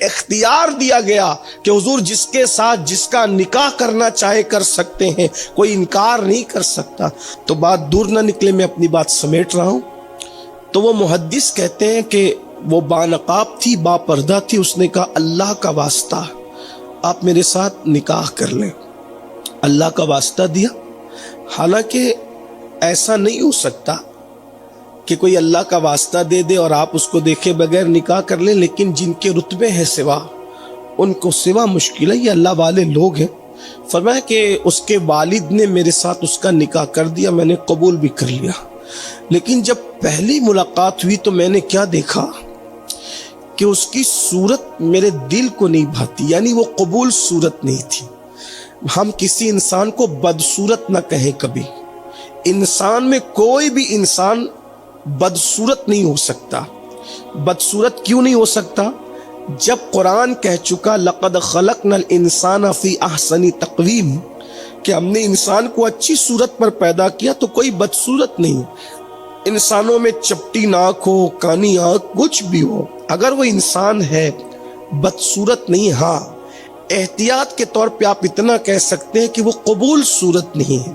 اختیار دیا گیا کہ حضور جس کے ساتھ جس کا نکاح کرنا چاہے کر سکتے ہیں، کوئی انکار نہیں کر سکتا۔ تو بات دور نہ نکلے، میں اپنی بات سمیٹ رہا ہوں۔ تو وہ محدث کہتے ہیں کہ وہ بانقاب تھی، با پردہ تھی، اس نے کہا اللہ کا واسطہ آپ میرے ساتھ نکاح کر لیں۔ اللہ کا واسطہ دیا، حالانکہ ایسا نہیں ہو سکتا کہ کوئی اللہ کا واسطہ دے دے اور آپ اس کو دیکھے بغیر نکاح کر لیں، لیکن جن کے رتبے ہیں سوا، ان کو سوا مشکل ہے، یہ اللہ والے لوگ ہیں۔ فرمایا کہ اس کے والد نے میرے ساتھ اس کا نکاح کر دیا، میں نے قبول بھی کر لیا، لیکن جب پہلی ملاقات ہوئی تو میں نے کیا دیکھا کہ اس کی صورت میرے دل کو نہیں بھاتی، یعنی وہ قبول صورت نہیں تھی۔ ہم کسی انسان کو بدصورت نہ کہیں کبھی، انسان میں کوئی بھی انسان بدصورت نہیں ہو سکتا۔ بدصورت کیوں نہیں ہو سکتا؟ جب قرآن کہہ چکا لقد خلقنا الانسان فی احسن تقویم، کہ ہم نے انسان کو اچھی صورت پر پیدا کیا، تو کوئی بدصورت نہیں۔ انسانوں میں چپٹی ناک ہو، کانی آنکھ، کچھ بھی ہو، اگر وہ انسان ہے بدصورت نہیں۔ ہاں، احتیاط کے طور پہ آپ اتنا کہہ سکتے ہیں کہ وہ قبول صورت نہیں ہے،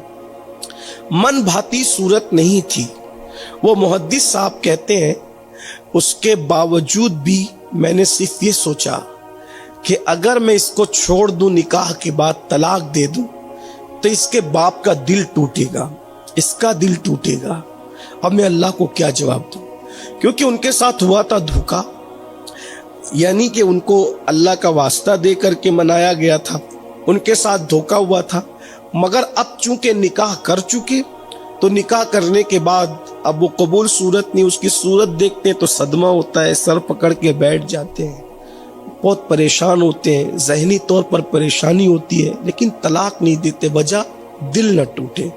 من بھاتی صورت نہیں تھی۔ وہ محدث صاحب کہتے ہیں اس کے باوجود بھی میں نے صرف یہ سوچا کہ اگر میں اس کو چھوڑ دوں، نکاح کے بعد طلاق دے دوں، تو اس کے باپ کا دل ٹوٹے گا، اس کا دل ٹوٹے گا۔ اب میں اللہ کو کیا جواب دوں؟ کیونکہ ان کے ساتھ ہوا تھا دھوکا، یعنی کہ ان کو اللہ کا واسطہ دے کر کے منایا گیا تھا، ان کے ساتھ دھوکا ہوا تھا۔ مگر اب چونکہ نکاح کر چکے، تو نکاح کرنے کے بعد اب وہ قبول صورت نہیں، اس کی صورت دیکھتے ہیں تو صدمہ ہوتا ہے، سر پکڑ کے بیٹھ جاتے ہیں، بہت پریشان ہوتے ہیں، ذہنی طور پر پریشانی ہوتی ہے، لیکن طلاق نہیں دیتے، وجہ دل نہ ٹوٹے۔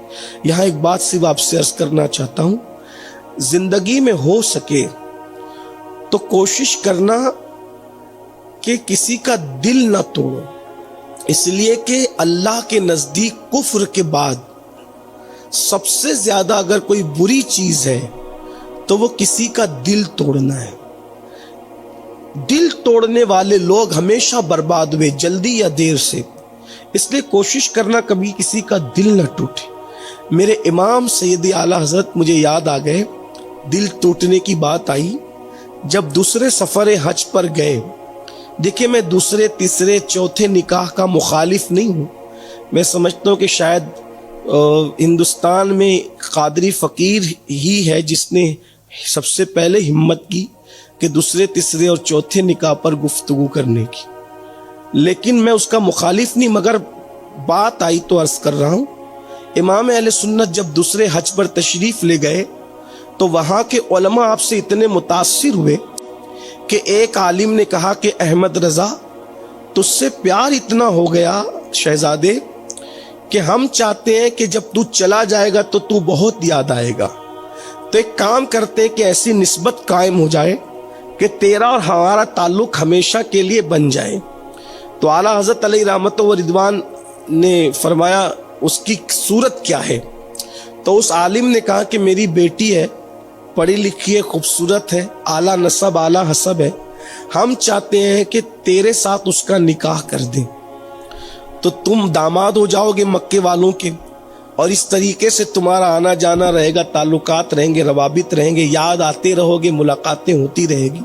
یہاں ایک بات صرف آپ سے عرض کرنا چاہتا ہوں، زندگی میں ہو سکے تو کوشش کرنا کہ کسی کا دل نہ توڑو، اس لیے کہ اللہ کے نزدیک کفر کے بعد سب سے زیادہ اگر کوئی بری چیز ہے تو وہ کسی کا دل توڑنا ہے۔ دل توڑنے والے لوگ ہمیشہ برباد ہوئے، جلدی یا دیر سے۔ اس لیے کوشش کرنا کبھی کسی کا دل نہ ٹوٹے۔ میرے امام سید اعلیٰ حضرت مجھے یاد آ گئے، دل ٹوٹنے کی بات آئی جب دوسرے سفر حج پر گئے۔ دیکھیں، میں دوسرے تیسرے چوتھے نکاح کا مخالف نہیں ہوں، میں سمجھتا ہوں کہ شاید ہندوستان میں قادری فقیر ہی ہے جس نے سب سے پہلے ہمت کی کہ دوسرے تیسرے اور چوتھے نکاح پر گفتگو کرنے کی، لیکن میں اس کا مخالف نہیں، مگر بات آئی تو عرض کر رہا ہوں۔ امام اہل سنت جب دوسرے حج پر تشریف لے گئے تو وہاں کے علماء آپ سے اتنے متاثر ہوئے کہ ایک عالم نے کہا کہ احمد رضا، تجھ سے پیار اتنا ہو گیا شہزادے کہ ہم چاہتے ہیں کہ جب تو چلا جائے گا تو تو بہت یاد آئے گا، تو ایک کام کرتے ہیں کہ ایسی نسبت قائم ہو جائے کہ تیرا اور ہمارا تعلق ہمیشہ کے لیے بن جائے۔ تو اعلیٰ حضرت علیہ رحمت و رضوان نے فرمایا اس کی صورت کیا ہے؟ تو اس عالم نے کہا کہ میری بیٹی ہے، پڑھی لکھی ہے، خوبصورت ہے، اعلیٰ نسب اعلیٰ حسب ہے، ہم چاہتے ہیں کہ تیرے ساتھ اس کا نکاح کر دیں، تو تم داماد ہو جاؤ گے مکے والوں کے، اور اس طریقے سے تمہارا آنا جانا رہے گا، تعلقات رہیں گے، روابط رہیں گے، یاد آتے رہو گے، ملاقاتیں ہوتی رہے گی۔